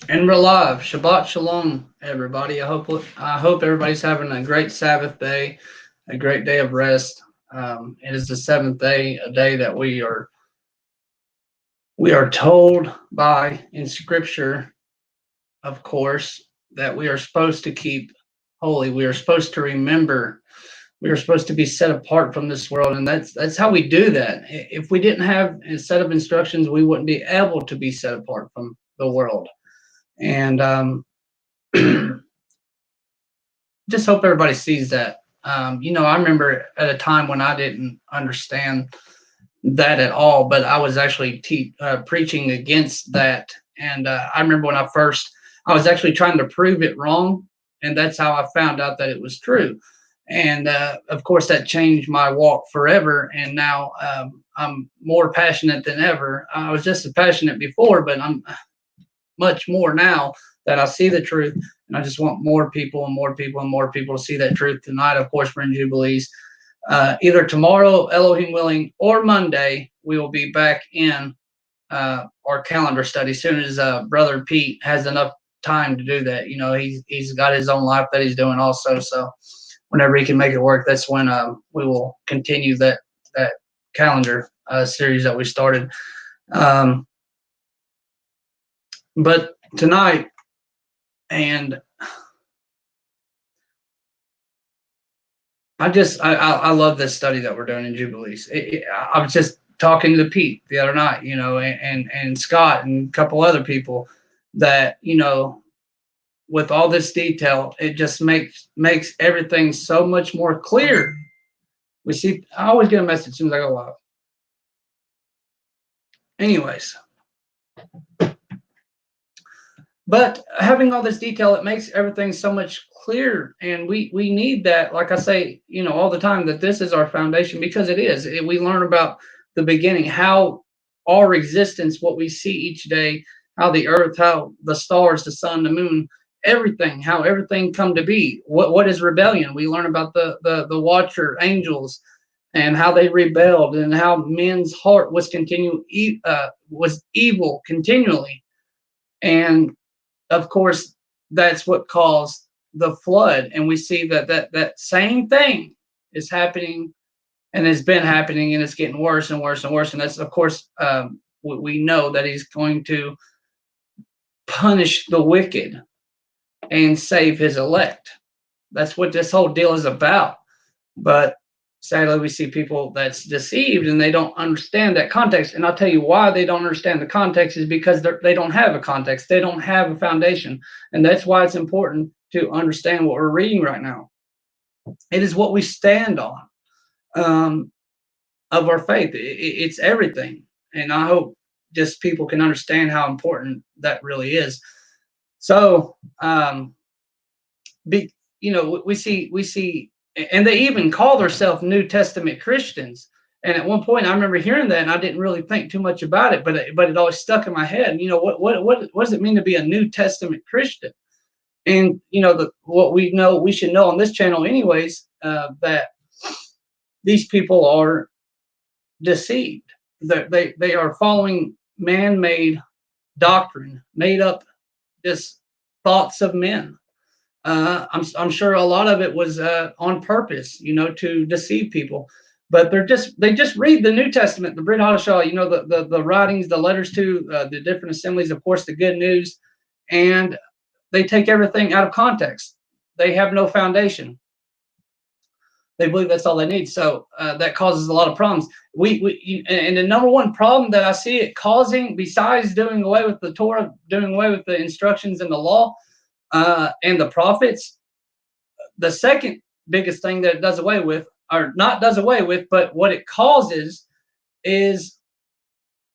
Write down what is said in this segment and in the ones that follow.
And we're live. Shabbat shalom, everybody. I hope everybody's having a great Sabbath day, a great day of rest. It is the seventh day, a day that we are told by in Scripture, of course, that we are supposed to keep holy. We are supposed to remember. We are supposed to be set apart from this world, and that's how we do that. If we didn't have a set of instructions, we wouldn't be able to be set apart from the world. And just hope everybody sees that. I remember at a time when I didn't understand that at all, but I was actually preaching against that. And I remember when I was actually trying to prove it wrong, and that's how I found out that it was true. And of course, that changed my walk forever. And now I'm more passionate than ever. I was just as passionate before, but I'm much more now that I see the truth. And I just want more people and more people and more people to see that truth tonight. Of course, we're in Jubilees. Either tomorrow, Elohim willing, or Monday, we will be back in our calendar study as soon as Brother Pete has enough time to do that. He's got his own life that he's doing also. So whenever he can make it work, that's when we will continue that calendar series that we started. But tonight, and I love this study that we're doing in Jubilees. I was just talking to Pete the other night, and Scott and a couple other people that, with all this detail, it just makes everything so much more clear. I always get a message as soon as I go live. Anyways, but having all this detail, it makes everything so much clearer, and we need that. Like I say, all the time, that this is our foundation, because it is. We learn about the beginning, how our existence, what we see each day, how the earth, how the stars, the sun, the moon, everything, how everything come to be. What is rebellion? We learn about the watcher angels and how they rebelled, and how men's heart was was evil continually. And of course, that's what caused the flood. And we see that same thing is happening, and has been happening, and it's getting worse and worse and worse. And that's, of course, we know that he's going to punish the wicked and save his elect. That's what this whole deal is about. But sadly, we see people that's deceived, and they don't understand that context. And I'll tell you why they don't understand the context is because they don't have a context. They don't have a foundation. And that's why it's important to understand what we're reading right now. It is what we stand on, of our faith. It's everything. And I hope just people can understand how important that really is. So, we see, and they even call themselves New Testament Christians. And at one point, I remember hearing that, and I didn't really think too much about it, but it always stuck in my head. And, what does it mean to be a New Testament Christian? And what we should know on this channel, anyways, that these people are deceived. They are following man-made doctrine, made up just thoughts of men. I'm sure a lot of it was on purpose, to deceive people. But they just read the New Testament, the Brit Hadashah, the writings, the letters to the different assemblies, of course, the good news, and they take everything out of context. They have no foundation. They believe that's all they need. So that causes a lot of problems. And the number one problem that I see it causing, besides doing away with the Torah, doing away with the instructions and the law, and the prophets, the second biggest thing that it does away with, or not does away with, but what it causes is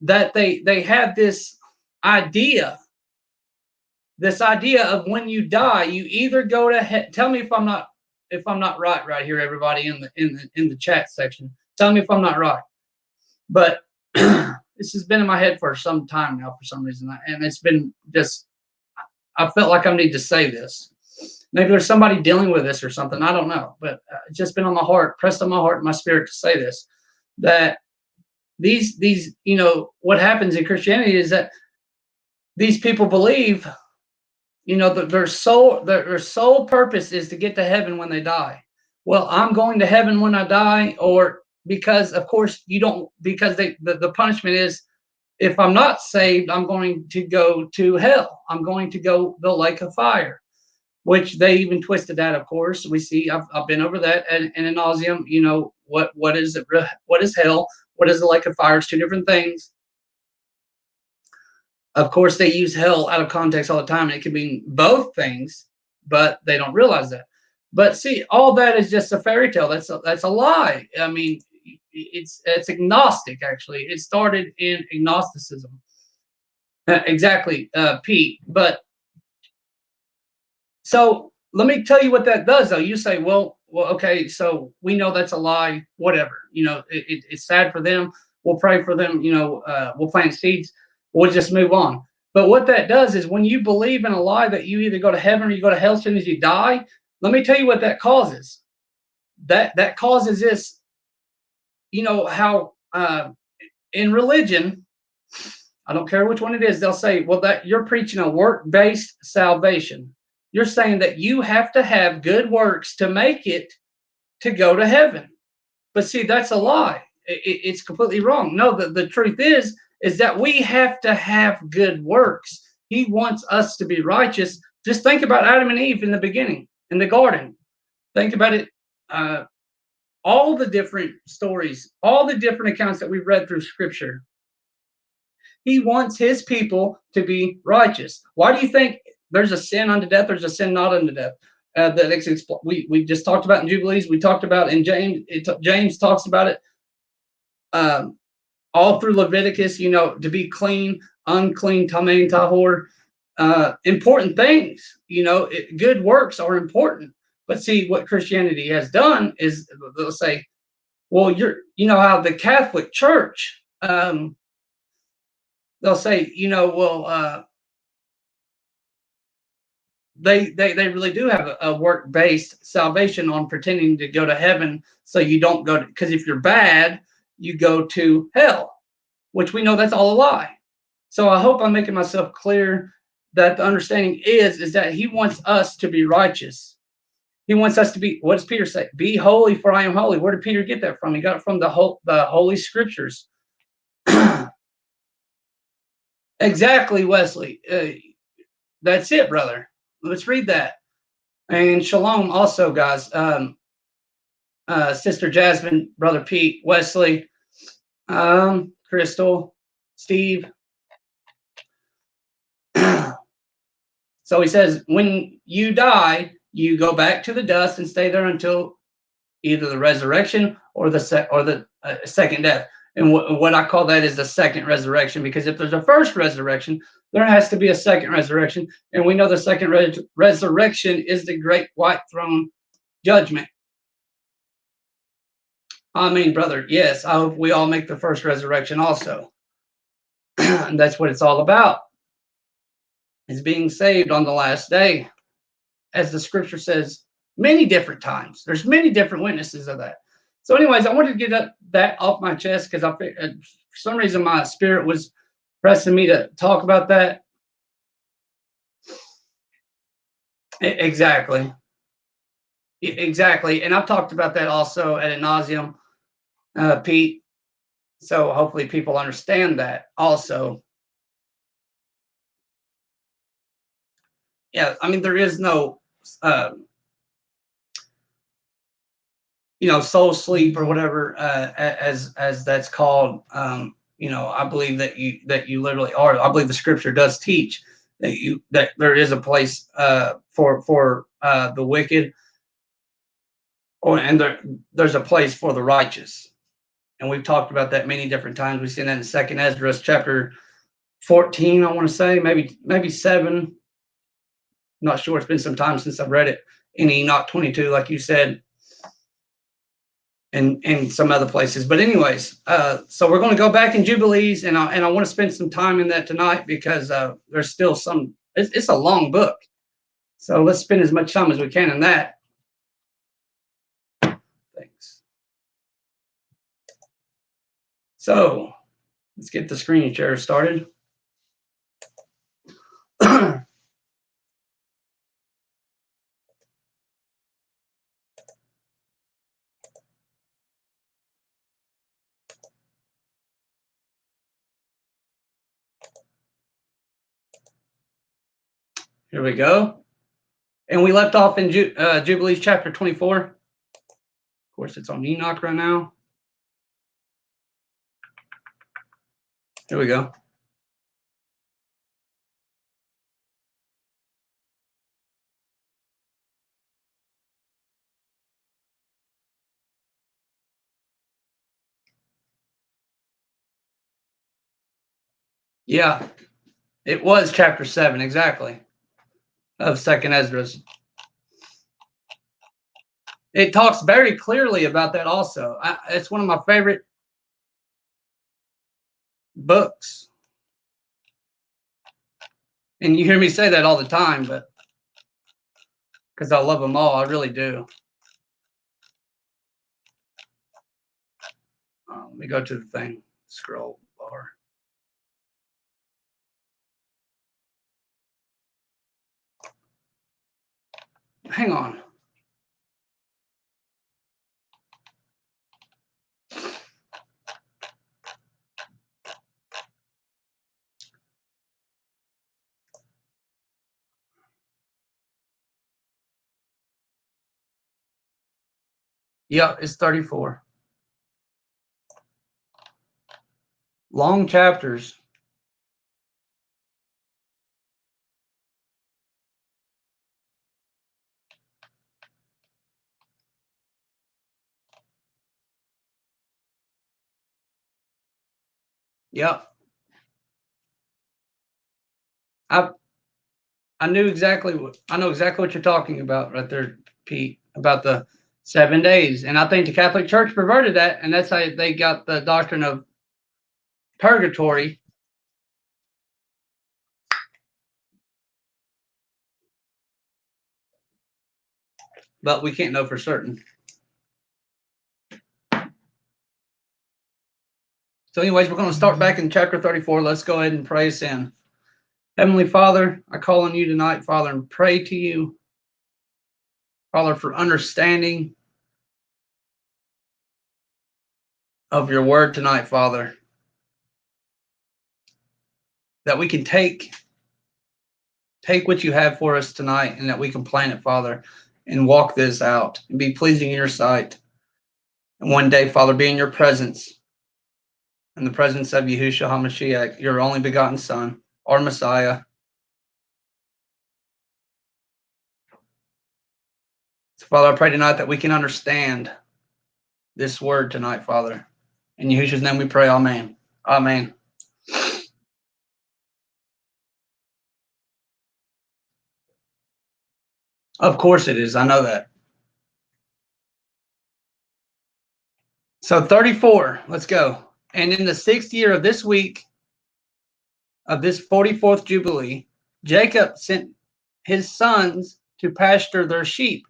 that they have this idea of when you die, you either go to heaven. Tell me if I'm not right here, everybody in the chat section. Tell me if I'm not right. But this has been in my head for some time now, for some reason, and it's been just, I felt like I need to say this. Maybe there's somebody dealing with this or something. I don't know, but it's just been on my heart, pressed on my heart and my spirit to say this. That these what happens in Christianity is that these people believe You know, their sole purpose is to get to heaven when they die. Well, I'm going to heaven when I die, or because of course you don't, because the punishment is, if I'm not saved, I'm going to go to hell. I'm going to go the lake of fire, which they even twisted that. Of course, we see. I've been over that and in nauseum. You know what is it? What is hell? What is the lake of fire? It's two different things. Of course, they use hell out of context all the time, and it can mean both things, but they don't realize that. But see, all that is just a fairy tale. That's a lie. I mean, it's agnostic. Actually, it started in agnosticism. Exactly, Pete. But so let me tell you what that does, though. You say, well, okay, so we know that's a lie. Whatever, you know, it's sad for them. We'll pray for them. You know, we'll plant seeds. We'll just move on. But what that does is, when you believe in a lie that you either go to heaven or you go to hell as soon as you die, let me tell you what that causes. That causes this. You know how in religion, I don't care which one it is, they'll say, well, that you're preaching a work-based salvation. You're saying that you have to have good works to make it to go to heaven. But see, that's a lie. It's completely wrong. No, the truth is that we have to have good works. He wants us to be righteous. Just think about Adam and Eve in the beginning, in the garden. Think about it. All the different stories, all the different accounts that we've read through Scripture. He wants his people to be righteous. Why do you think there's a sin unto death? There's a sin not unto death. We just talked about in Jubilees. We talked about in James. James talks about it all through Leviticus. You know, to be clean, unclean, tamein, tahor. Important things. You know, good works are important. But see, what Christianity has done is they'll say, well, you know how the Catholic Church. They'll say, you know, well, they really do have a work-based salvation on pretending to go to heaven, so you don't go to, because if you're bad, you go to hell, which we know that's all a lie. So I hope I'm making myself clear that the understanding is that he wants us to be righteous. He wants us to be, what does Peter say? Be holy, for I am holy. Where did Peter get that from? He got it from the Holy Scriptures. Exactly, Wesley. That's it, brother. Let's read that. And shalom also, guys. Sister Jasmine, Brother Pete, Wesley, Crystal, Steve. So he says, when you die, you go back to the dust and stay there until either the resurrection or the second death. And what I call that is the second resurrection, because if there's a first resurrection, there has to be a second resurrection. And we know the second resurrection is the great white throne judgment. I mean, brother, yes, I hope we all make the first resurrection also. And that's what it's all about, is being saved on the last day. As the scripture says many different times. There's many different witnesses of that. So anyways, I wanted to get that off my chest, because for some reason my spirit was pressing me to talk about that. Exactly. Exactly. And I've talked about that also ad nauseum, Pete. So hopefully people understand that also. Yeah, I mean, there is no soul sleep or whatever, as that's called. I believe that you literally are. I believe the scripture does teach that there is a place for the wicked, and there's a place for the righteous. And we've talked about that many different times. We've seen that in 2nd Ezra chapter 14, I want to say, maybe 7. I'm not sure. It's been some time since I've read it. In Enoch 22, like you said, and some other places. But anyways, so we're going to go back in Jubilees, and I want to spend some time in that tonight, because there's still some. It's a long book, so let's spend as much time as we can in that. Thanks. So let's get the screen share started. Here we go. And we left off in Jubilees chapter 24. Of course, it's on Enoch right now. Here we go. Yeah, it was chapter 7, exactly, of 2nd Esdras. It talks very clearly about that also. It's one of my favorite books. And you hear me say that all the time, but because I love them all, I really do. Let me go to the thing, scroll bar. Hang on. Yep, it's 34. Long chapters. Yep. I know exactly what you're talking about right there, Pete, about the 7 days. And I think the Catholic Church perverted that, and that's how they got the doctrine of purgatory. But we can't know for certain. So anyways, we're going to start back in chapter 34. Let's go ahead and pray us in. Heavenly Father, I call on you tonight, Father, and pray to you, Father, for understanding of your word tonight, Father, that we can take what you have for us tonight and that we can plan it, Father, and walk this out and be pleasing in your sight. And one day, Father, be in your presence, in the presence of Yahushua HaMashiach, your only begotten Son, our Messiah. So, Father, I pray tonight that we can understand this word tonight, Father. In Yahushua's name we pray, amen. Amen. Of course it is. I know that. So 34, let's go. And in the 6th year of this week, of this 44th Jubilee, Jacob sent his sons to pasture their sheep,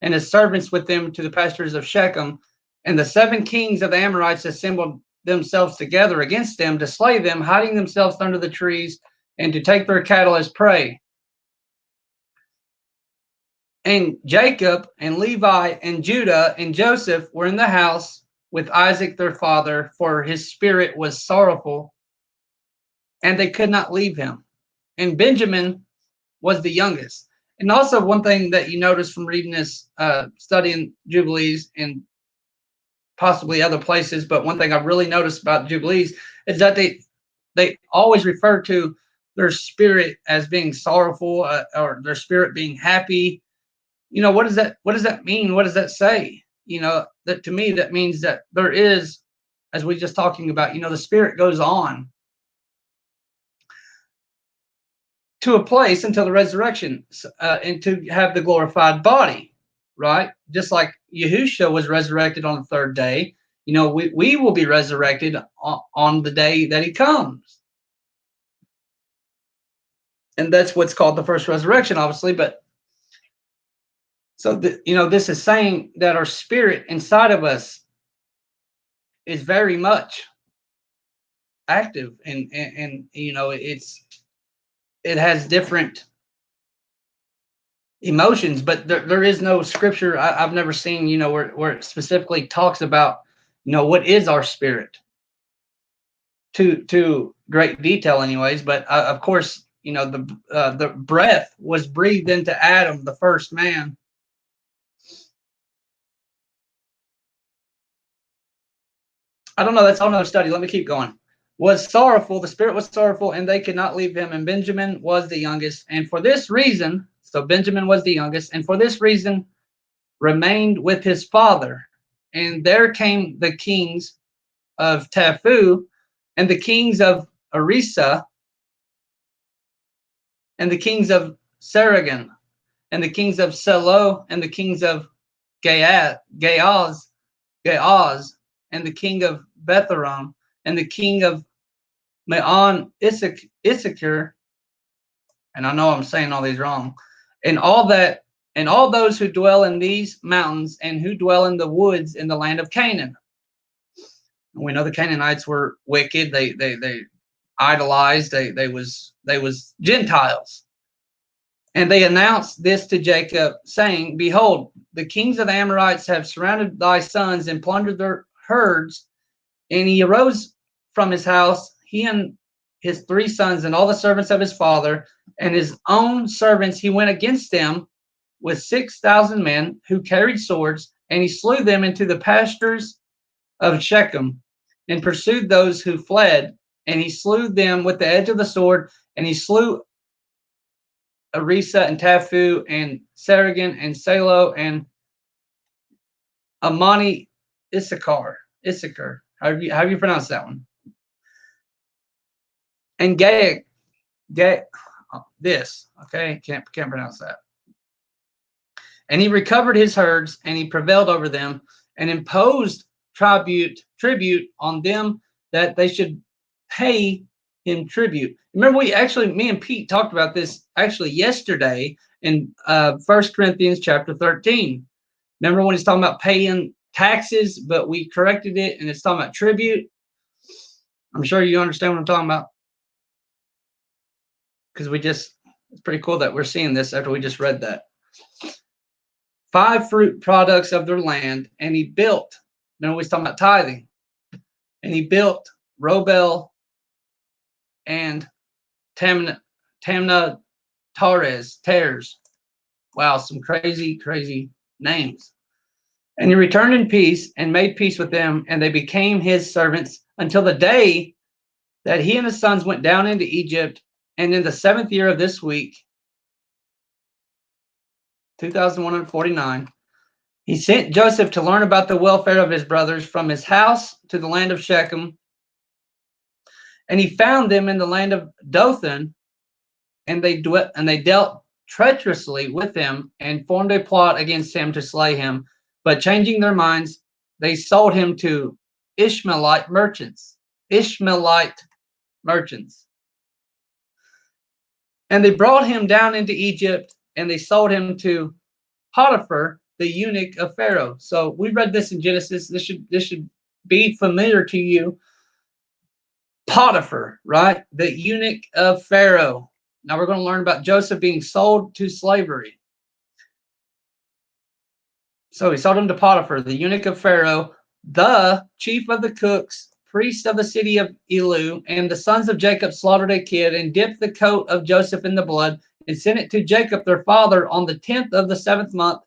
and his servants with them to the pastures of Shechem. And the 7 kings of the Amorites assembled themselves together against them to slay them, hiding themselves under the trees, and to take their cattle as prey. And Jacob and Levi and Judah and Joseph were in the house with Isaac their father, for his spirit was sorrowful, and they could not leave him. And Benjamin was the youngest. And also one thing that you notice from reading this, studying Jubilees and possibly other places, but one thing I've really noticed about Jubilees is that they always refer to their spirit as being sorrowful, or their spirit being happy. You know, what does that mean? What does that say? You know, that to me, that means that there is, as we just talking about, you know, the spirit goes on to a place until the resurrection, and to have the glorified body, right? Just like Yahushua was resurrected on the 3rd day, you know, we will be resurrected on the day that he comes. And that's what's called the first resurrection, obviously. But so, you know, this is saying that our spirit inside of us is very much active, and you know, it has different emotions, but there is no scripture I've never seen, you know, where it specifically talks about, you know, what is our spirit to great detail anyways. But of course, the breath was breathed into Adam, the first man. I don't know. That's all another study. Let me keep going. Was sorrowful. The spirit was sorrowful, and they could not leave him. And Benjamin was the youngest. And for this reason, so Benjamin was the youngest, and for this reason remained with his father. And there came the kings of Taphu, and the kings of Arisa, and the kings of Saragon, and the kings of Selo, and the kings of Gaaz, and the king of Betharam, and the king of Maon Issachar, and I know I'm saying all these wrong, and all those who dwell in these mountains and who dwell in the woods in the land of Canaan. And we know the Canaanites were wicked. They idolized. They was Gentiles. And they announced this to Jacob, saying, Behold, the kings of the Amorites have surrounded thy sons and plundered their herds. And he arose from his house, he and his 3 sons and all the servants of his father, and his own servants. He went against them with 6,000 men who carried swords, and he slew them into the pastures of Shechem, and pursued those who fled. And he slew them with the edge of the sword, and he slew Arisa and Taphu and Saragon and Selo and Amani Issachar. How do you pronounce that one? And this, okay, can't pronounce that. And he recovered his herds, and he prevailed over them, and imposed tribute on them, that they should pay him tribute. Remember, me and Pete talked about this actually yesterday in 1 Corinthians chapter 13. Remember when he's talking about paying taxes, but we corrected it, and it's talking about tribute. I'm sure you understand what I'm talking about, because it's pretty cool that we're seeing this after we just read that. 5 fruit products of their land, and he built. Remember, he's talking about tithing, and he built Robel and Tamna Tares. Wow, some crazy names. And he returned in peace and made peace with them, and they became his servants until the day that he and his sons went down into Egypt. And in the 7th year of this week, 2149, he sent Joseph to learn about the welfare of his brothers from his house to the land of Shechem. And he found them in the land of Dothan, and they dealt treacherously with him and formed a plot against him to slay him. But changing their minds, they sold him to Ishmaelite merchants. And they brought him down into Egypt, and they sold him to Potiphar, the eunuch of Pharaoh. So we read this in Genesis. This should be familiar to you. Potiphar, right? The eunuch of Pharaoh. Now we're going to learn about Joseph being sold to slavery. So he sold him to Potiphar, the eunuch of Pharaoh, the chief of the cooks, priest of the city of Elu. And the sons of Jacob slaughtered a kid and dipped the coat of Joseph in the blood and sent it to Jacob their father on the 10th of the 7th month.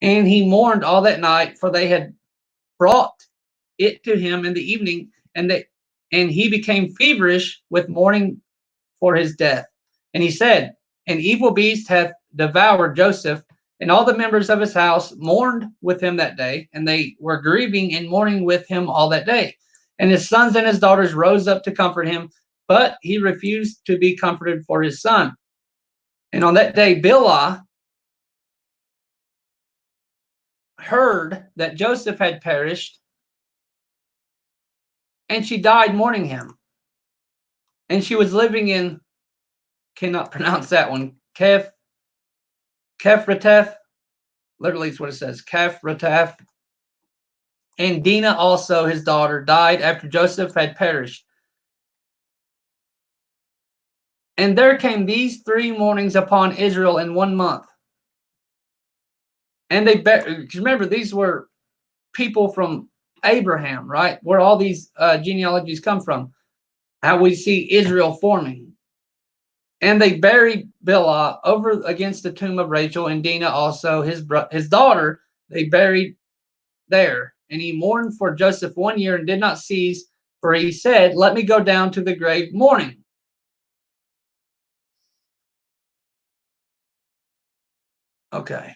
And he mourned all that night, for they had brought it to him in the evening, and he became feverish with mourning for his death. And he said, An evil beast hath devoured Joseph. And all the members of his house mourned with him that day, and they were grieving and mourning with him all that day. And his sons and his daughters rose up to comfort him, but he refused to be comforted for his son. And on that day, Bilhah heard that Joseph had perished, and she died mourning him. And she was living in, cannot pronounce that one, Kefratef, literally it's what it says, Kefratef. And Dinah also, his daughter, died after Joseph had perished. And there came these 3 mournings upon Israel in 1 month. And remember, these were people from Abraham, right? Where all these genealogies come from. How we see Israel forming. And they buried Bilhah over against the tomb of Rachel, and Dinah also, his daughter, they buried there. And he mourned for Joseph 1 year and did not cease, for he said, "Let me go down to the grave mourning." Okay.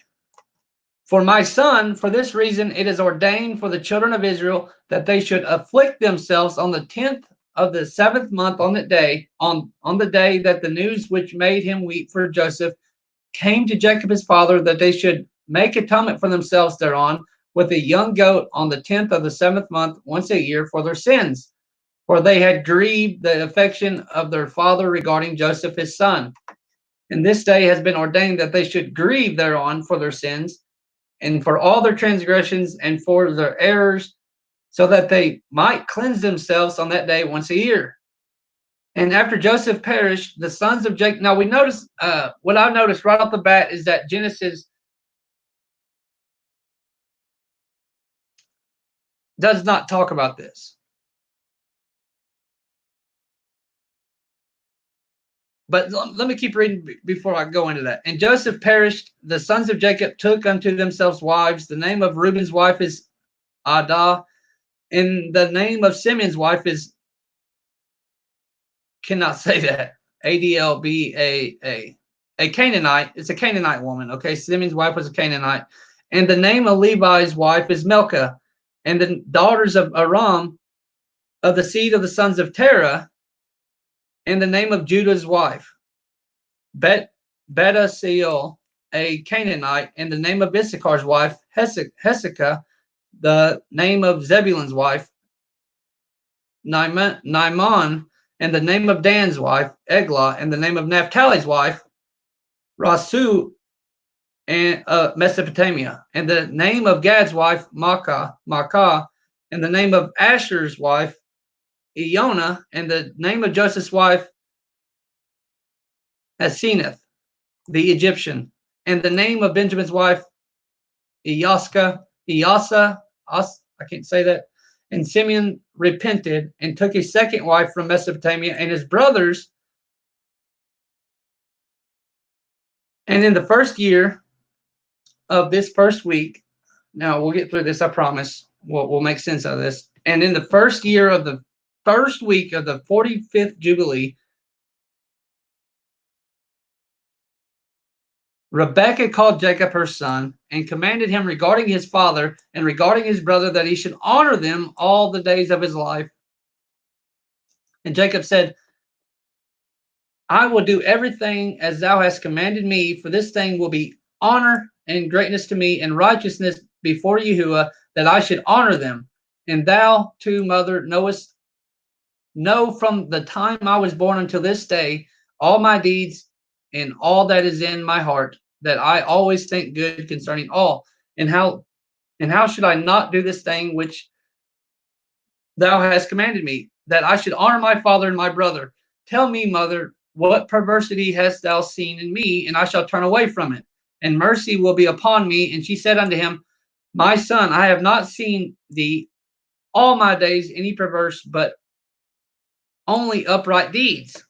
"For my son, for this reason it is ordained for the children of Israel that they should afflict themselves on the 10th of the 7th month on that day, on the day that the news which made him weep for Joseph came to Jacob his father, that they should make atonement for themselves thereon with a young goat on the 10th of the 7th month once a year for their sins. For they had grieved the affection of their father regarding Joseph his son. And this day has been ordained that they should grieve thereon for their sins and for all their transgressions and for their errors, so that they might cleanse themselves on that day once a year. And after Joseph perished, the sons of Jacob." Now we notice, what I noticed right off the bat is that Genesis does not talk about this. But let me keep reading before I go into that. "And Joseph perished. The sons of Jacob took unto themselves wives. The name of Reuben's wife is Adah, and the name of Simeon's wife is," cannot say that, Adlbaa, a Canaanite. It's a Canaanite woman. Okay, Simeon's wife was a Canaanite. "And the name of Levi's wife is Milcah, and the daughters of Aram, of the seed of the sons of Terah, and the name of Judah's wife, Betaseol, a Canaanite, and the name of Issachar's wife, Hezekiah, the name of Zebulun's wife, Naaman, and the name of Dan's wife, Eglah, and the name of Naphtali's wife, Rasu, and Mesopotamia, and the name of Gad's wife, Maacah, and the name of Asher's wife, Ionah, and the name of Joseph's wife, Asenath, the Egyptian, and the name of Benjamin's wife, Iyasa, I can't say that. And Simeon repented and took a second wife from Mesopotamia, and his brothers. And in the first year of this first week, now we'll get through this, I promise. We'll make sense of this. And in the first year of the first week of the 45th Jubilee, Rebekah called Jacob her son and commanded him regarding his father and regarding his brother that he should honor them all the days of his life. And Jacob said, "I will do everything as thou hast commanded me, for this thing will be honor and greatness to me and righteousness before Yahuwah, that I should honor them. And thou too, mother, know from the time I was born until this day, all my deeds and all that is in my heart, that I always think good concerning all. And how should I not do this thing which thou hast commanded me, that I should honor my father and my brother? Tell me, mother, what perversity hast thou seen in me, and I shall turn away from it, and mercy will be upon me." And she said unto him, "My son, I have not seen thee all my days any perverse, but only upright deeds.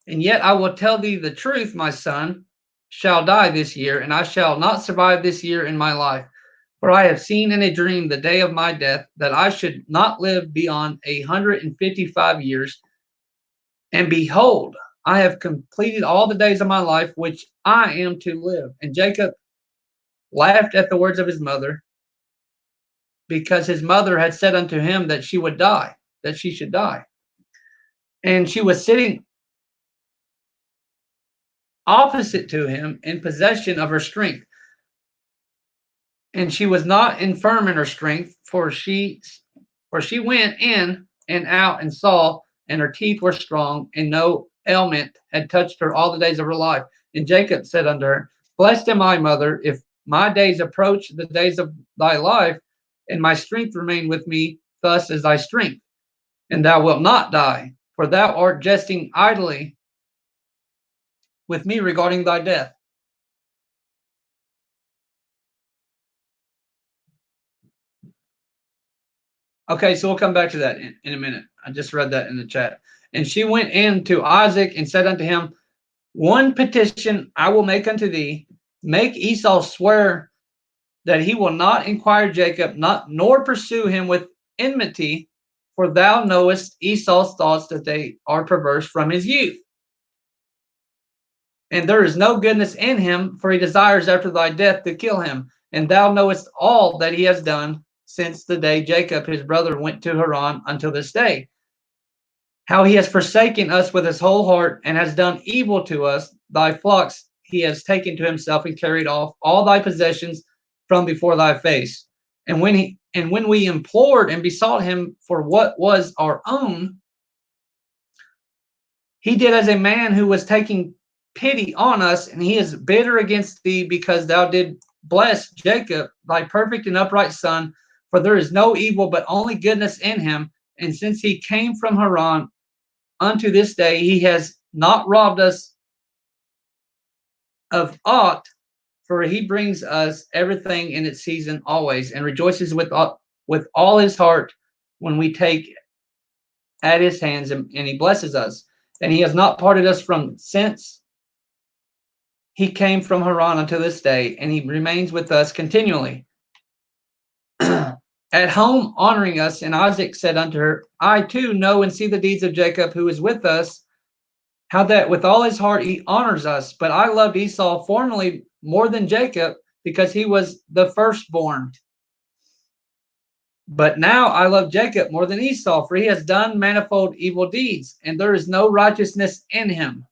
And yet I will tell thee the truth, my son shall die this year, and I shall not survive this year in my life. For I have seen in a dream the day of my death, that I should not live beyond 155 years. And behold, I have completed all the days of my life which I am to live." And Jacob laughed at the words of his mother, because his mother had said unto him that she would die, that she should die. And she was sitting opposite to him in possession of her strength. And she was not infirm in her strength, for she went in and out and saw, and her teeth were strong, and no ailment had touched her all the days of her life. And Jacob said unto her, "Blessed am I, mother, if my days approach the days of thy life, and my strength remain with me, thus as thy strength, and thou wilt not die, for thou art jesting idly with me regarding thy death." Okay, so we'll come back to that in a minute. I just read that in the chat. "And she went in to Isaac and said unto him, One petition I will make unto thee, make Esau swear that he will not inquire Jacob, nor pursue him with enmity, for thou knowest Esau's thoughts, that they are perverse from his youth. And there is no goodness in him, for he desires after thy death to kill him. And thou knowest all that he has done since the day Jacob his brother went to Haran until this day, how he has forsaken us with his whole heart, and has done evil to us. Thy flocks he has taken to himself, and carried off all thy possessions from before thy face. And when we implored and besought him for what was our own, he did as a man who was taking pity on us, and he is bitter against thee, because thou did bless Jacob, thy perfect and upright son. For there is no evil, but only goodness in him. And since he came from Haran unto this day, he has not robbed us of aught, for he brings us everything in its season always, and rejoices with all his heart when we take at his hands, and he blesses us. And he has not parted us from since he came from Haran unto this day, and he remains with us continually. At home honoring us. And Isaac said unto her, I too know and see the deeds of Jacob, who is with us, how that with all his heart he honors us. But I loved Esau formerly more than Jacob, because he was the firstborn. But now I love Jacob more than Esau, for he has done manifold evil deeds, and there is no righteousness in him.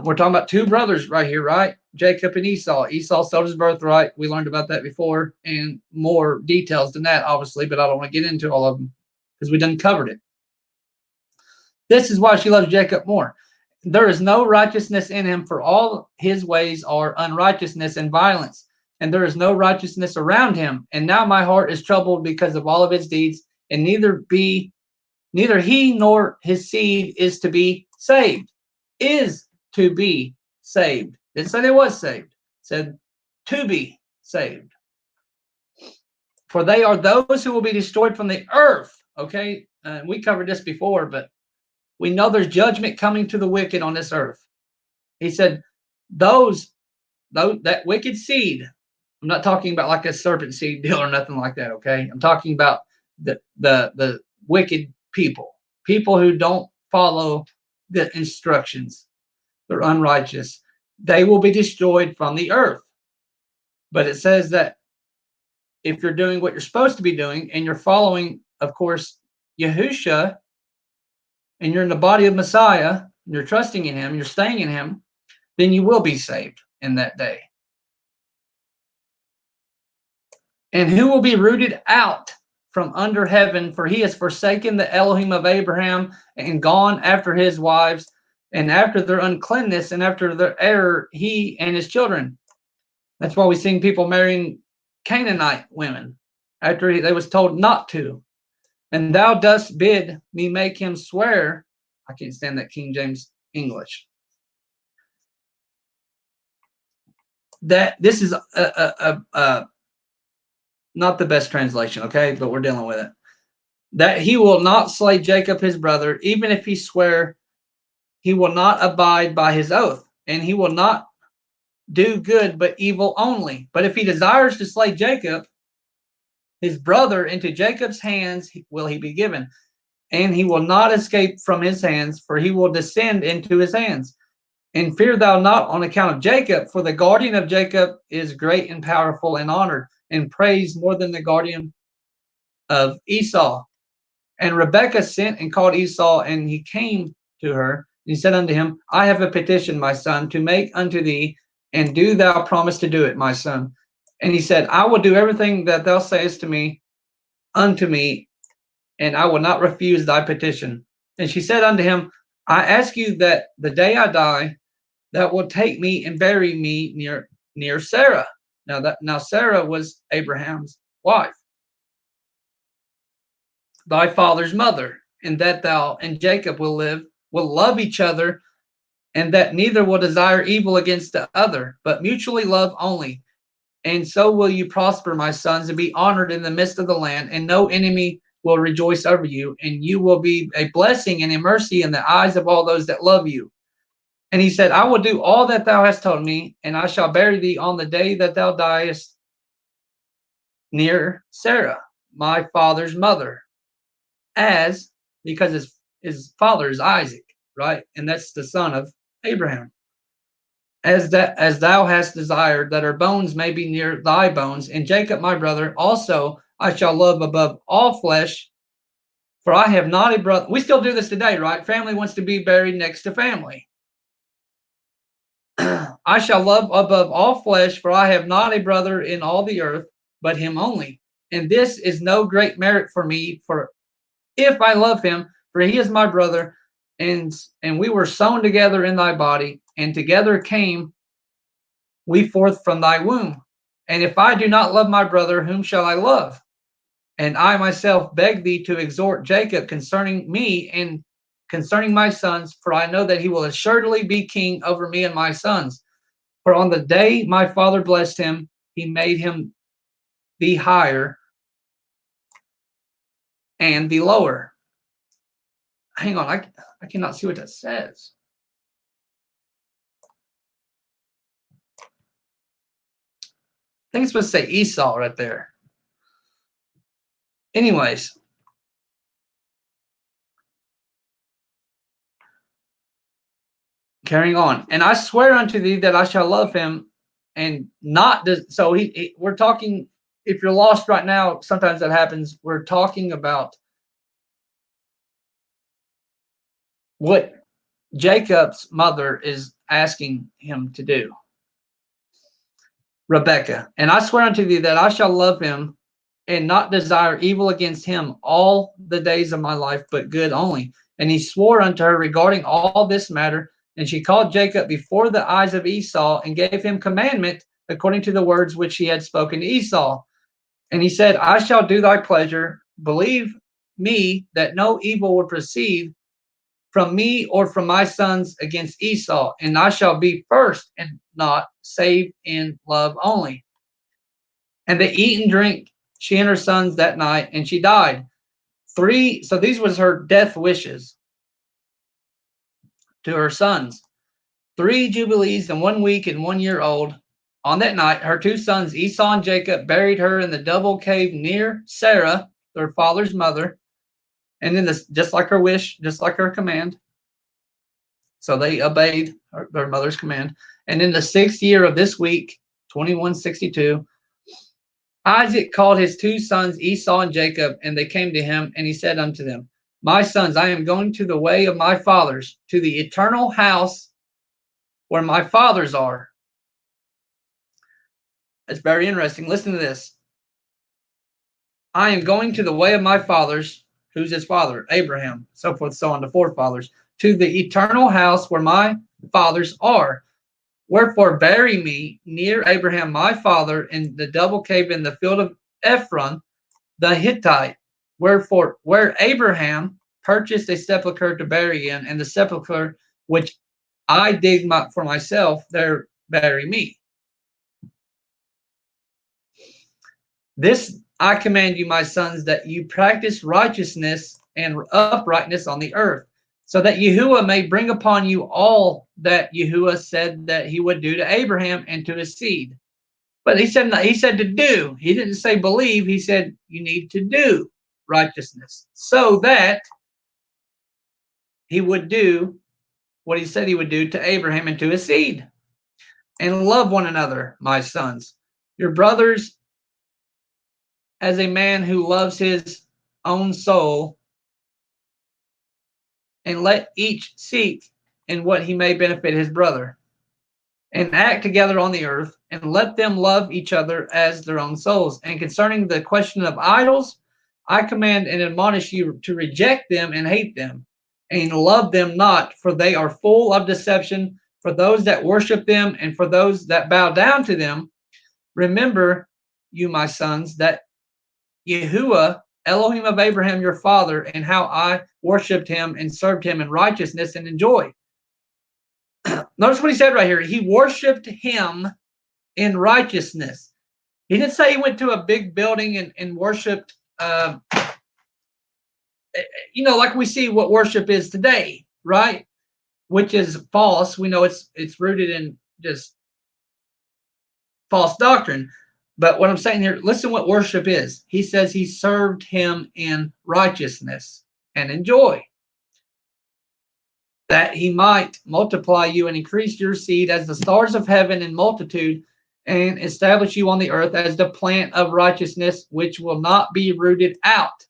We're talking about two brothers right here, right? Jacob and Esau. Esau sold his birthright. We learned about that before, and more details than that, obviously, but I don't want to get into all of them because we done covered it. This is why she loves Jacob more. There is no righteousness in him, for all his ways are unrighteousness and violence, and there is no righteousness around him. And now my heart is troubled because of all of his deeds, and neither he nor his seed is to be saved. Is to be saved. Didn't say they was saved. It said to be saved. For they are those who will be destroyed from the earth. Okay, we covered this before, but we know there's judgment coming to the wicked on this earth. He said, that wicked seed. I'm not talking about like a serpent seed deal or nothing like that. Okay, I'm talking about the wicked people who don't follow the instructions. They're unrighteous. They will be destroyed from the earth. But it says that if you're doing what you're supposed to be doing, and you're following, of course, Yahusha, and you're in the body of Messiah, and you're trusting in him, you're staying in him, then you will be saved in that day. And who will be rooted out from under heaven? For he has forsaken the Elohim of Abraham, and gone after his wives, and after their uncleanness, and after their error, he and his children. That's why we see people marrying Canaanite women after they was told not to. And thou dost bid me make him swear. I can't stand that King James English. That this is not the best translation, okay, but we're dealing with it. That he will not slay Jacob his brother, even if he swear. He will not abide by his oath, and he will not do good but evil only. But if he desires to slay Jacob his brother, into Jacob's hands will he be given, and he will not escape from his hands, for he will descend into his hands. And fear thou not on account of Jacob, for the guardian of Jacob is great and powerful and honored, and praised more than the guardian of Esau. And Rebekah sent and called Esau, and he came to her. And he said unto him, I have a petition, my son, to make unto thee, and do thou promise to do it, my son. And he said, I will do everything that thou sayest unto me, and I will not refuse thy petition. And she said unto him, I ask you that the day I die, thou wilt take me and bury me near Sarah. Now Sarah was Abraham's wife, thy father's mother, and that thou and Jacob will love each other, and that neither will desire evil against the other, but mutually love only. And so will you prosper, my sons, and be honored in the midst of the land, and no enemy will rejoice over you, and you will be a blessing and a mercy in the eyes of all those that love you. And he said, I will do all that thou hast told me, and I shall bury thee on the day that thou diest near Sarah, my father's mother, as because his father is Isaac, right? And that's the son of Abraham. As thou hast desired that her bones may be near thy bones, and Jacob my brother also I shall love above all flesh, for I have not a brother. We still do this today, right? Family wants to be buried next to family. I shall love above all flesh, for I have not a brother in all the earth, but him only. And this is no great merit for me, for if I love him, for he is my brother, and we were sown together in thy body, and together came we forth from thy womb. And if I do not love my brother, whom shall I love? And I myself beg thee to exhort Jacob concerning me and concerning my sons, for I know that he will assuredly be king over me and my sons. For on the day my father blessed him, he made him the higher and the lower. Hang on, I cannot see what that says. I think it's supposed to say Esau right there. Anyways, carrying on. And I swear unto thee that I shall love him and not so we're talking, if you're lost right now, sometimes that happens. We're talking about what Jacob's mother is asking him to do. Rebecca, and I swear unto thee that I shall love him and not desire evil against him all the days of my life, but good only. And he swore unto her regarding all this matter, and she called Jacob before the eyes of Esau and gave him commandment according to the words which he had spoken to Esau. And he said, I shall do thy pleasure. Believe me that no evil will proceed from me or from my sons against Esau, and I shall be first and not save in love only. And they eat and drink, she and her sons, that night, and she died. So these was her death wishes to her sons. 3 jubilees and 1 week and 1 year old. On that night, her 2 sons, Esau and Jacob, buried her in the double cave near Sarah, their father's mother. And then this, just like her wish, just like her command. So they obeyed their mother's command. And in the 6th year of this week, 2162, Isaac called his 2 sons, Esau and Jacob, and they came to him, and he said unto them, My sons, I am going to the way of my fathers, to the eternal house where my fathers are. It's very interesting. Listen to this. I am going to the way of my fathers. Who's his father? Abraham, so forth, so on, the forefathers, to the eternal house where my fathers are. Wherefore bury me near Abraham my father in the double cave in the field of Ephron the Hittite. Wherefore, where Abraham purchased a sepulchre to bury in, and the sepulchre which I dig for myself, there bury me. This I command you, my sons, that you practice righteousness and uprightness on the earth, so that Yahuwah may bring upon you all that Yahuwah said that he would do to Abraham and to his seed. But he said to do. He didn't say believe. He said you need to do righteousness so that he would do what he said he would do to Abraham and to his seed. And love one another, my sons, your brothers, as a man who loves his own soul, and let each seek in what he may benefit his brother, and act together on the earth, and let them love each other as their own souls. And concerning the question of idols, I command and admonish you to reject them and hate them, and love them not, for they are full of deception for those that worship them and for those that bow down to them. Remember, you, my sons, that Yahuwah, Elohim of Abraham, your father, and how I worshipped him and served him in righteousness and in joy. Notice what he said right here. He worshipped him in righteousness. He didn't say he went to a big building and worshipped, like we see what worship is today, right? which is false. We know it's rooted in just false doctrine. But what I'm saying here, listen what worship is. He says he served him in righteousness and in joy, that he might multiply you and increase your seed as the stars of heaven in multitude, and establish you on the earth as the plant of righteousness, which will not be rooted out.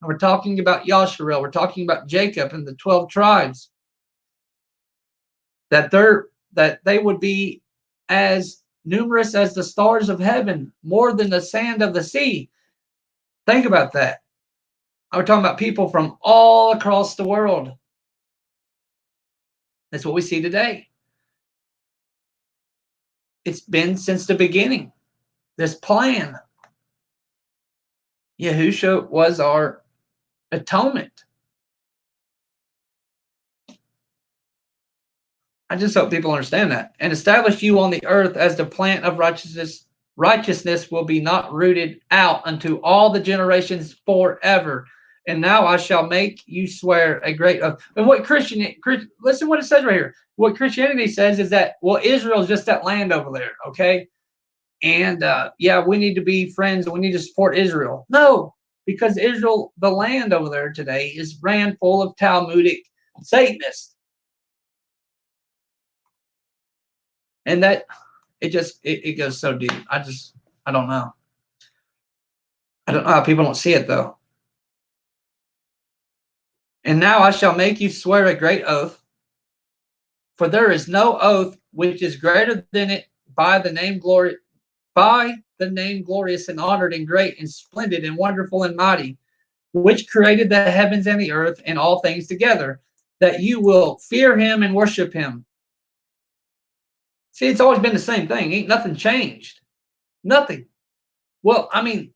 And we're talking about Yasharel. We're talking about Jacob and the 12 tribes. That they would be as numerous as the stars of heaven, more than the sand of the sea. Think about that. We're talking about people from all across the world. That's what we see today. It's been since the beginning, this plan. Yahusha was our atonement. I just hope people understand that. And establish you on the earth as the plant of righteousness. Righteousness will be not rooted out unto all the generations forever. And now I shall make you swear a great oath. And what listen what it says right here. What Christianity says is that, well, Israel is just that land over there, okay? And yeah, we need to be friends and we need to support Israel. No, because Israel, the land over there today, is ran full of Talmudic Satanists. And that it goes so deep. I don't know. I don't know how people don't see it though. And now I shall make you swear a great oath, for there is no oath which is greater than it by the name glorious and honored and great and splendid and wonderful and mighty, which created the heavens and the earth and all things together, that you will fear him and worship him. See, it's always been the same thing. Ain't nothing changed. Nothing. Well, I mean,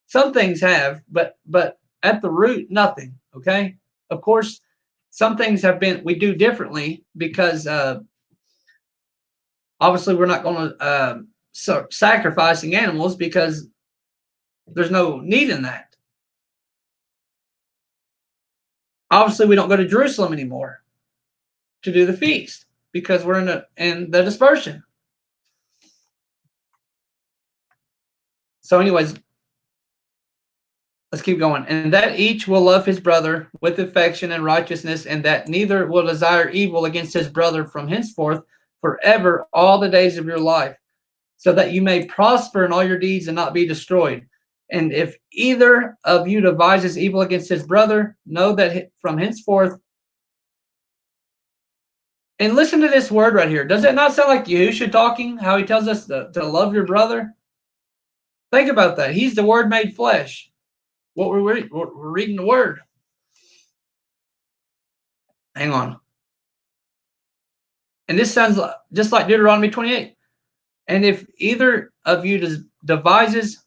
some things have, but at the root, nothing. Okay. Of course, some things we do differently because obviously we're not going to start sacrificing animals because there's no need in that. Obviously, we don't go to Jerusalem anymore to do the feast, because we're in the dispersion. So anyways, let's keep going. And that each will love his brother with affection and righteousness, and that neither will desire evil against his brother from henceforth forever all the days of your life, so that you may prosper in all your deeds and not be destroyed. And if either of you devises evil against his brother, know that from henceforth. And listen to this word right here. Does it not sound like Yahusha talking? How he tells us to love your brother? Think about that. He's the Word made flesh. We're reading the Word. Hang on. And this sounds just like Deuteronomy 28. And if either of you devises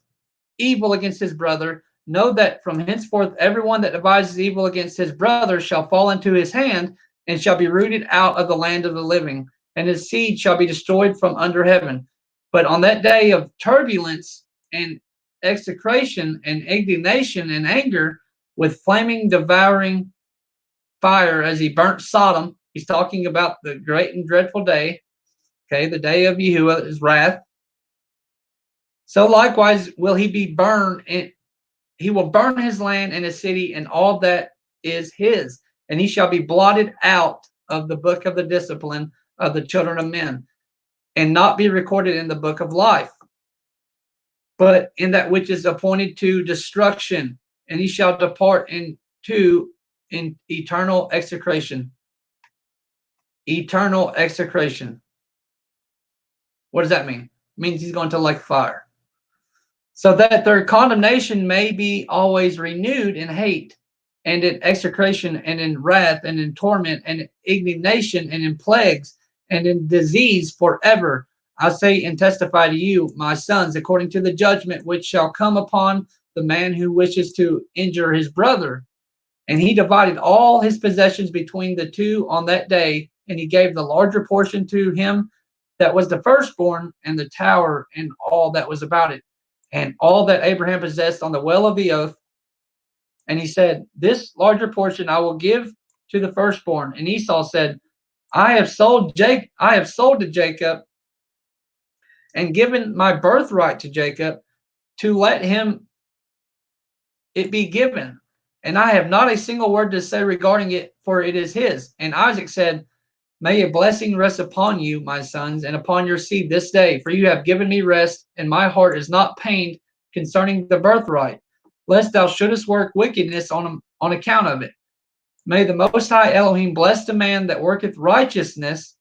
evil against his brother, know that from henceforth everyone that devises evil against his brother shall fall into his hand, and shall be rooted out of the land of the living, and his seed shall be destroyed from under heaven. But on that day of turbulence and execration and indignation and anger, with flaming devouring fire, as he burnt Sodom. He's talking about the great and dreadful day, okay, the day of Yahuwah, his wrath. So likewise will he be burned, and he will burn his land and his city and all that is his, and he shall be blotted out of the book of the discipline of the children of men, and not be recorded in the book of life, but in that which is appointed to destruction, and he shall depart in eternal execration. Eternal execration. What does that mean? It means he's going to like fire. So that their condemnation may be always renewed in hate, and in execration, and in wrath, and in torment, and in indignation, and in plagues, and in disease forever. I say and testify to you, my sons, according to the judgment which shall come upon the man who wishes to injure his brother. And he divided all his possessions between the two on that day, and he gave the larger portion to him that was the firstborn, and the tower, and all that was about it, and all that Abraham possessed on the well of the oath. And he said, this larger portion I will give to the firstborn. And Esau said, I have sold to Jacob and given my birthright to Jacob to let him it be given. And I have not a single word to say regarding it, for it is his. And Isaac said, May a blessing rest upon you, my sons, and upon your seed this day, for you have given me rest, and my heart is not pained concerning the birthright, lest thou shouldest work wickedness on account of it. May the Most High Elohim bless the man that worketh righteousness,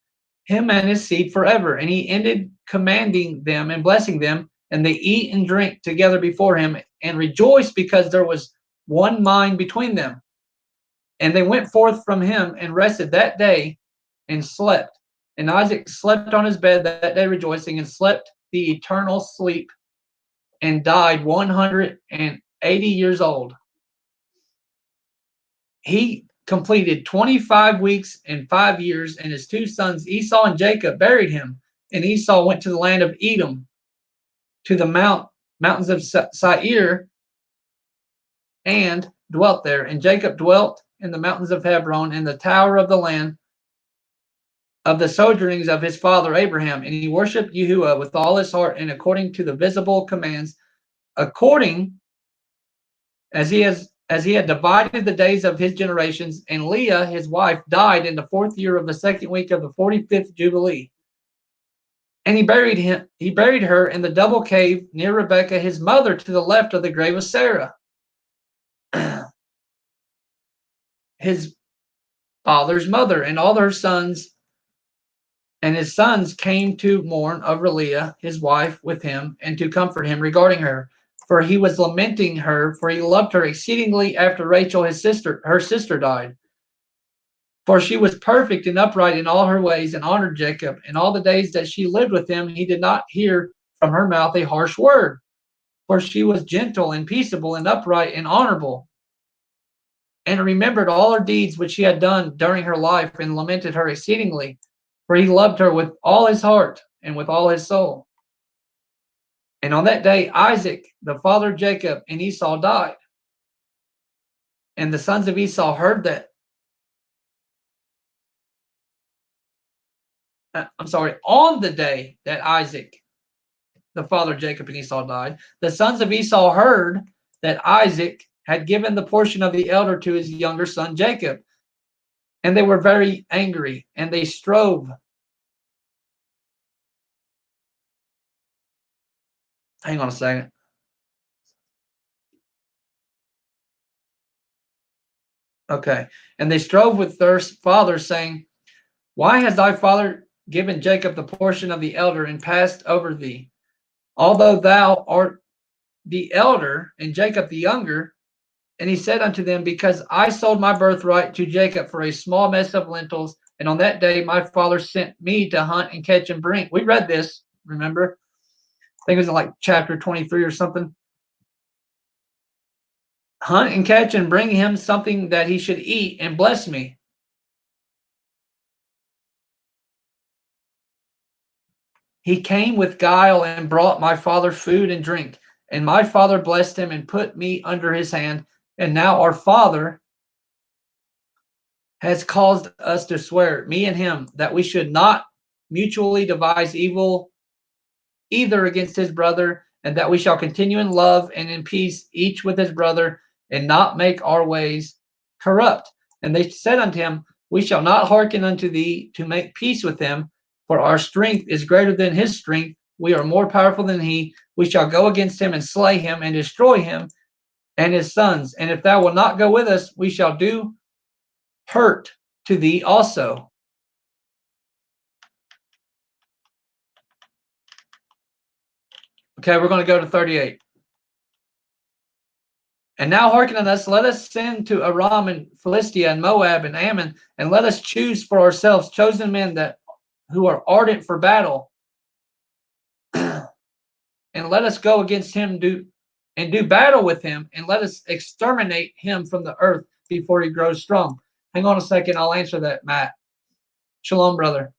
him and his seed forever. And he ended commanding them and blessing them, and they eat and drink together before him, and rejoice because there was one mind between them. And they went forth from him and rested that day and slept. And Isaac slept on his bed that day rejoicing, and slept the eternal sleep, and died 180 years old. He completed 25 weeks and 5 years, and his two sons Esau and Jacob buried him. And Esau went to the land of Edom, to the mountains of Seir, and dwelt there. And Jacob dwelt in the mountains of Hebron, in the tower of the land of the sojournings of his father Abraham. And he worshipped Yahuwah with all his heart, and according to the visible commands, according as he had divided the days of his generations. And Leah, his wife, died in the 4th year of the 2nd week of the 45th Jubilee. And he buried her in the double cave near Rebekah, his mother, to the left of the grave of Sarah, his father's mother. And all her sons and his sons came to mourn over Leah, his wife, with him, and to comfort him regarding her. For he was lamenting her, for he loved her exceedingly after Rachel, her sister, died. For she was perfect and upright in all her ways, and honored Jacob. And all the days that she lived with him, he did not hear from her mouth a harsh word. For she was gentle and peaceable and upright and honorable. And remembered all her deeds which she had done during her life, and lamented her exceedingly. For he loved her with all his heart and with all his soul. And on that day, Isaac, the father of Jacob, and Esau died. And the sons of Esau heard that. On the day that Isaac, the father of Jacob, and Esau died, the sons of Esau heard that Isaac had given the portion of the elder to his younger son Jacob. And they were very angry, and they strove. Hang on a second. Okay. And they strove with their father, saying, Why has thy father given Jacob the portion of the elder and passed over thee, although thou art the elder and Jacob the younger? And he said unto them, Because I sold my birthright to Jacob for a small mess of lentils, and on that day my father sent me to hunt and catch and bring. We read this, remember? I think it was in like chapter 23 or something. Hunt and catch and bring him something that he should eat, and bless me. He came with guile and brought my father food and drink. And my father blessed him and put me under his hand. And now our father has caused us to swear, me and him, that we should not mutually devise evil either against his brother, and that we shall continue in love and in peace, each with his brother, and not make our ways corrupt. And they said unto him, We shall not hearken unto thee to make peace with him, for our strength is greater than his strength. We are more powerful than he. We shall go against him and slay him and destroy him and his sons. And if thou wilt not go with us, we shall do hurt to thee also. Okay, we're going to go to 38. And now hearken unto us, let us send to Aram and Philistia and Moab and Ammon, and let us choose for ourselves chosen men who are ardent for battle. And let us go against him do battle with him, and let us exterminate him from the earth before he grows strong. Hang on a second, I'll answer that, Matt. Shalom, brother.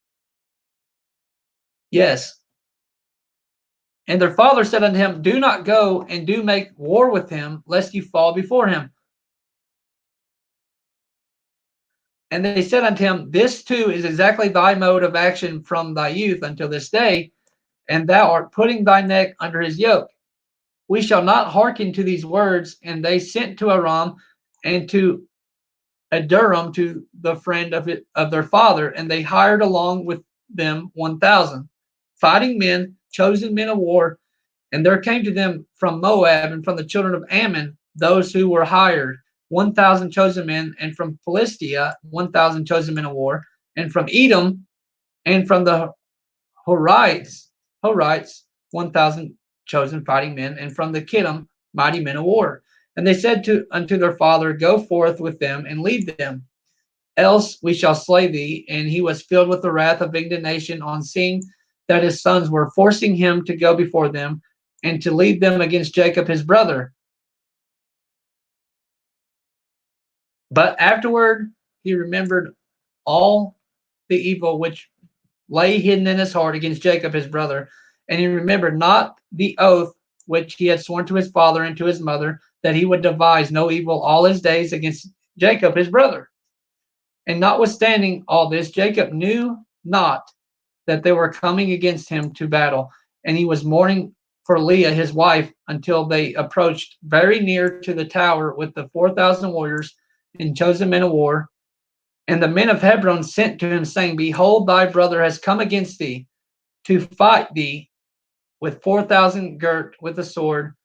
Yes. And their father said unto him, Do not go and do make war with him, lest you fall before him. And they said unto him, This too is exactly thy mode of action from thy youth until this day, and thou art putting thy neck under his yoke. We shall not hearken to these words. And they sent to Aram and to Aduram, to the friend of their father, and they hired along with them 1,000 fighting men, chosen men of war. And there came to them from Moab and from the children of Ammon those who were hired, 1,000 chosen men, and from Philistia 1,000 chosen men of war, and from Edom and from the Horites 1,000 chosen fighting men, and from the Kittim mighty men of war. And they said unto their father, Go forth with them and lead them, else we shall slay thee. And he was filled with the wrath of indignation on seeing that his sons were forcing him to go before them and to lead them against Jacob his brother. But afterward he remembered all the evil which lay hidden in his heart against Jacob his brother, and he remembered not the oath which he had sworn to his father and to his mother, that he would devise no evil all his days against Jacob his brother. And notwithstanding all this, Jacob knew not that they were coming against him to battle, and he was mourning for Leah his wife until they approached very near to the tower with the 4,000 warriors and chosen men of war. And the men of Hebron sent to him, saying, Behold, thy brother has come against thee to fight thee with 4,000 girt with a sword,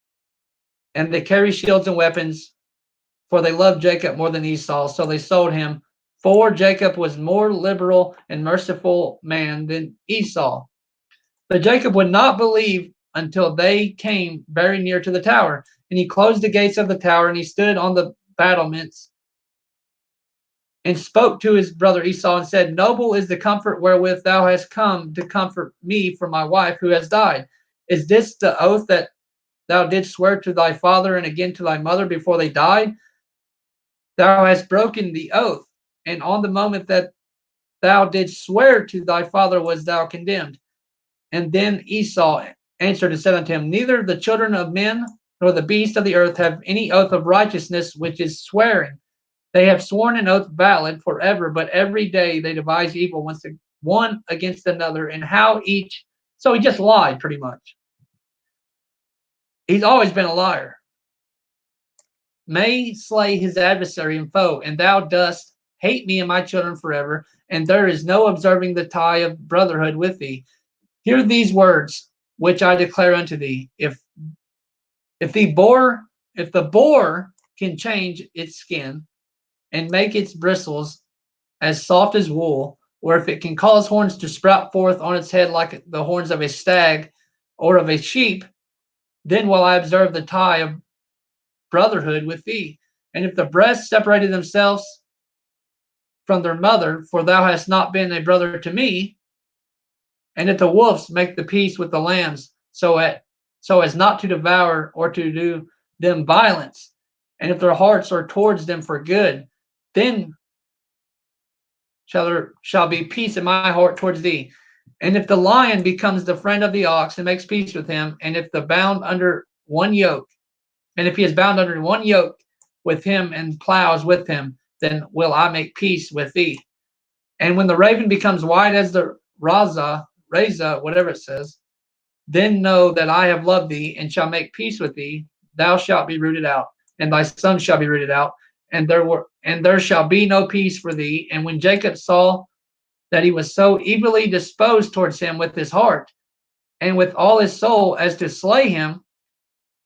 and they carry shields and weapons, for they loved Jacob more than Esau. So they sold him, for Jacob was more liberal and merciful man than Esau. But Jacob would not believe until they came very near to the tower. And he closed the gates of the tower, and he stood on the battlements and spoke to his brother Esau and said, Noble is the comfort wherewith thou hast come to comfort me for my wife who has died. Is this the oath that thou didst swear to thy father and again to thy mother before they died? Thou hast broken the oath, and on the moment that thou didst swear to thy father was thou condemned. And then Esau answered and said unto him, Neither the children of men nor the beasts of the earth have any oath of righteousness which is swearing. They have sworn an oath valid forever, but every day they devise evil one against another, and how each. So he just lied pretty much. He's always been a liar. May slay his adversary and foe, and thou dost hate me and my children forever, and there is no observing the tie of brotherhood with thee. Hear these words which I declare unto thee. If the boar can change its skin and make its bristles as soft as wool, or if it can cause horns to sprout forth on its head like the horns of a stag or of a sheep, then will I observe the tie of brotherhood with thee. And if the breasts separated themselves from their mother, for thou hast not been a brother to me, and if the wolves make the peace with the lambs, so as not to devour or to do them violence, and if their hearts are towards them for good, then there shall be peace in my heart towards thee. And if the lion becomes the friend of the ox and makes peace with him, and if he is bound under one yoke with him and plows with him, then will I make peace with thee. And when the raven becomes white as the Reza, whatever it says, then know that I have loved thee and shall make peace with thee. Thou shalt be rooted out, and thy sons shall be rooted out, and there shall be no peace for thee. And when Jacob saw that he was so evilly disposed towards him with his heart and with all his soul as to slay him,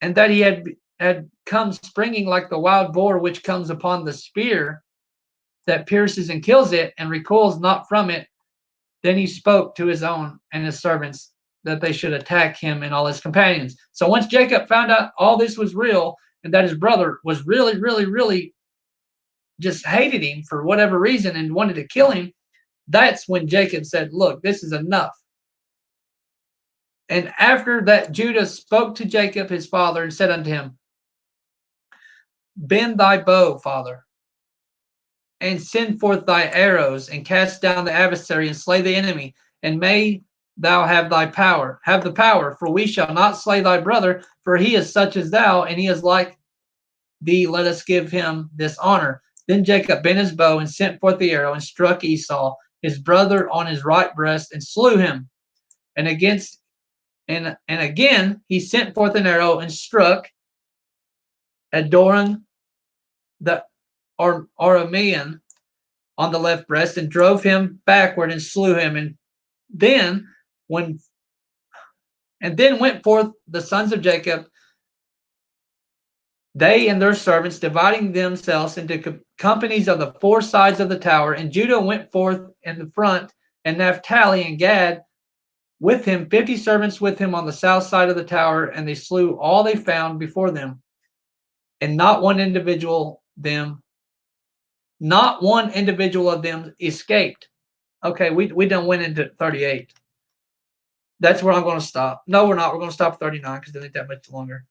and that he had come springing like the wild boar which comes upon the spear that pierces and kills it and recoils not from it, then he spoke to his own and his servants that they should attack him and all his companions. So once Jacob found out all this was real and that his brother was really, really, really just hated him for whatever reason and wanted to kill him, that's when Jacob said, Look, this is enough. And after that, Judah spoke to Jacob his father and said unto him, Bend thy bow, father, and send forth thy arrows, and cast down the adversary, and slay the enemy, and may thou have the power, for we shall not slay thy brother, for he is such as thou, and he is like thee. Let us give him this honor. Then Jacob bent his bow and sent forth the arrow and struck Esau, his brother, on his right breast and slew him. And again he sent forth an arrow and struck Adoram the Aramean on the left breast and drove him backward and slew him. Then when then went forth the sons of Jacob, they and their servants, dividing themselves into companies of the four sides of the tower. And Judah went forth in the front, and Naphtali and Gad with him, 50 servants with him on the south side of the tower, and they slew all they found before them, and not one individual of them escaped. Okay, we done went into 38. That's where I'm going to stop. No, we're not. We're going to stop at 39 because it ain't that much longer,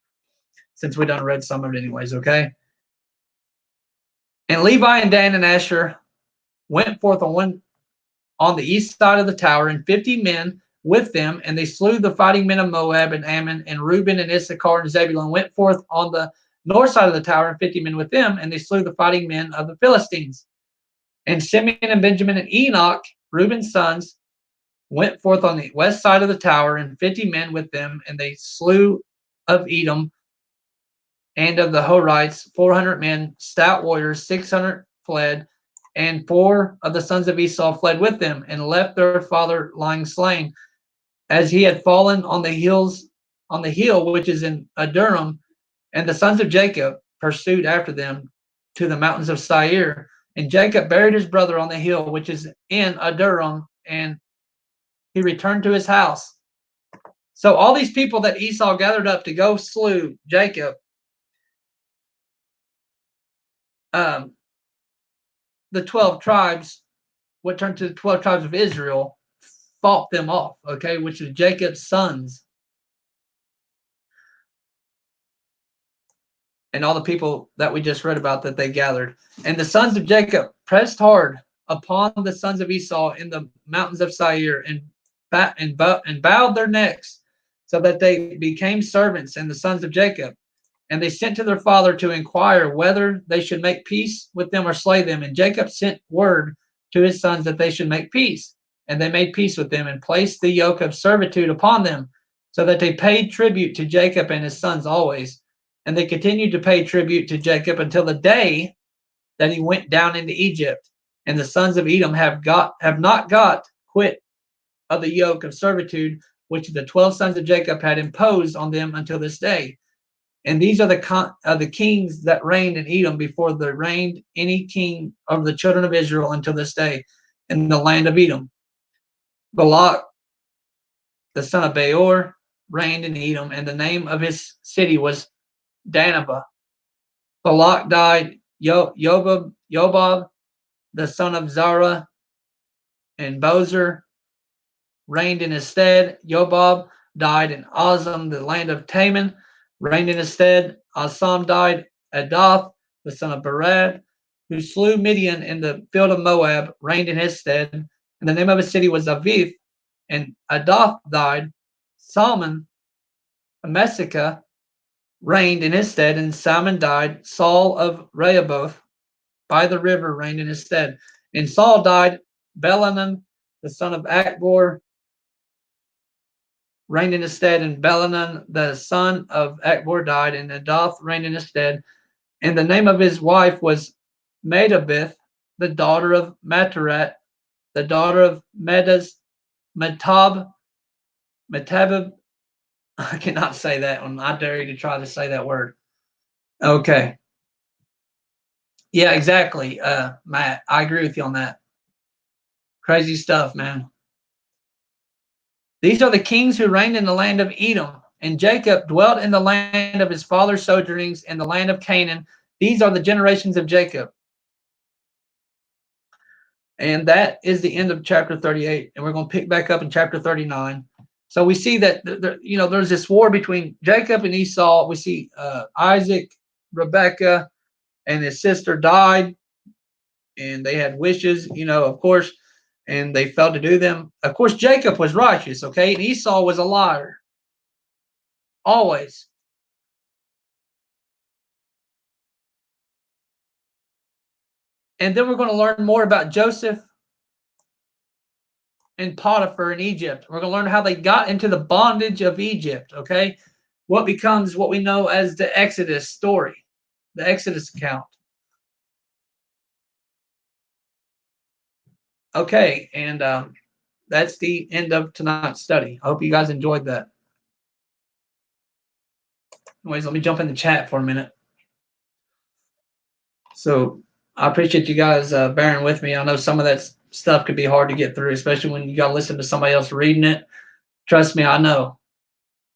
since we done read some of it anyways. Okay. And Levi and Dan and Asher went forth on the east side of the tower, and 50 men with them, and they slew the fighting men of Moab and Ammon, and Reuben and Issachar and Zebulun went forth on the north side of the tower, and 50 men with them, and they slew the fighting men of the Philistines. And Simeon and Benjamin and Enoch, Reuben's sons, went forth on the west side of the tower, and 50 men with them, and they slew of Edom and of the Horites 400 men, stout warriors. 600 fled, and 4 of the sons of Esau fled with them, and left their father lying slain, as he had fallen on the hill which is in Aduram. And the sons of Jacob pursued after them to the mountains of Seir. And Jacob buried his brother on the hill which is in Aduram, and he returned to his house. So all these people that Esau gathered up to go slew Jacob, the 12 tribes, what turned to the 12 tribes of Israel, fought them off, okay, which is Jacob's sons. And all the people that we just read about that they gathered. And the sons of Jacob pressed hard upon the sons of Esau in the mountains of Seir, and bowed their necks, so that they became servants and the sons of Jacob. And they sent to their father to inquire whether they should make peace with them or slay them. And Jacob sent word to his sons that they should make peace. And they made peace with them, and placed the yoke of servitude upon them, so that they paid tribute to Jacob and his sons always. And they continued to pay tribute to Jacob until the day that he went down into Egypt. And the sons of Edom have not got quit of the yoke of servitude which the 12 sons of Jacob had imposed on them until this day. And these are the kings that reigned in Edom before there reigned any king of the children of Israel until this day in the land of Edom. Balak, the son of Beor, reigned in Edom, and the name of his city was Danabah. Balak died. Yobab, the son of Zara, and Bozer reigned in his stead. Yobab died in Azam, the land of Taman, reigned in his stead. Asam died. Adath, the son of Berad, who slew Midian in the field of Moab, reigned in his stead. And the name of his city was Avith. And Adath died. Salmon, a Mesika, reigned in his stead, and Salmon died. Saul of Rehoboth by the river reigned in his stead. And Saul died. Belanan, the son of Achbor, reigned in his stead, and Belanan, the son of Achbor, died, and Adath reigned in his stead. And the name of his wife was Medabith, the daughter of Matarat, the daughter of Metabib. I cannot say that one. I dare you to try to say that word. Okay. Yeah, exactly, Matt. I agree with you on that. Crazy stuff, man. These are the kings who reigned in the land of Edom. And Jacob dwelt in the land of his father's sojournings in the land of Canaan. These are the generations of Jacob. And that is the end of chapter 38. And we're going to pick back up in chapter 39. So we see that there's this war between Jacob and Esau. We see Isaac, Rebekah, and his sister died, and they had wishes, of course, and they failed to do them. Of course, Jacob was righteous, okay, and Esau was a liar. Always. And then we're going to learn more about Joseph and Potiphar in Egypt. We're going to learn how they got into the bondage of Egypt, okay? What becomes what we know as the Exodus story, the Exodus account. Okay, and that's the end of tonight's study. I hope you guys enjoyed that. Anyways, let me jump in the chat for a minute. So I appreciate you guys bearing with me. I know some of that stuff could be hard to get through, especially when you got to listen to somebody else reading it. Trust me, I know.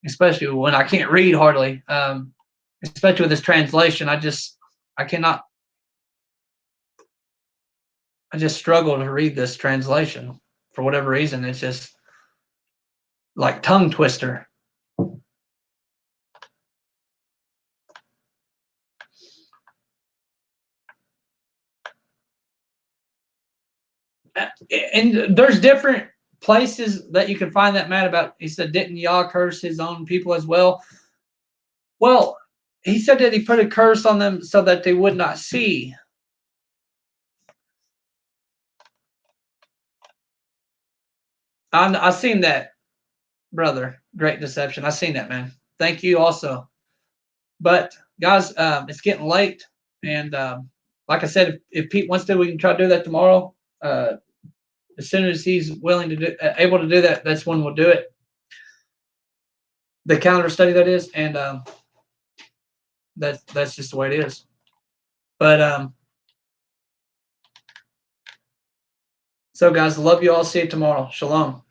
Especially when I can't read hardly. Especially with this translation, I just struggle to read this translation for whatever reason. It's just like tongue twister. And there's different places that you can find that mad about. He said, didn't Yah curse his own people as well? Well, he said that he put a curse on them so that they would not see. I've seen that, brother. Great deception. I've seen that, man. Thank you also. But guys, it's getting late, and like I said, if Pete wants to, we can try to do that tomorrow. As soon as he's willing to do, able to do that, that's when we'll do it. The calendar study, that is, and that's just the way it is. But so guys, love you all. See you tomorrow. Shalom.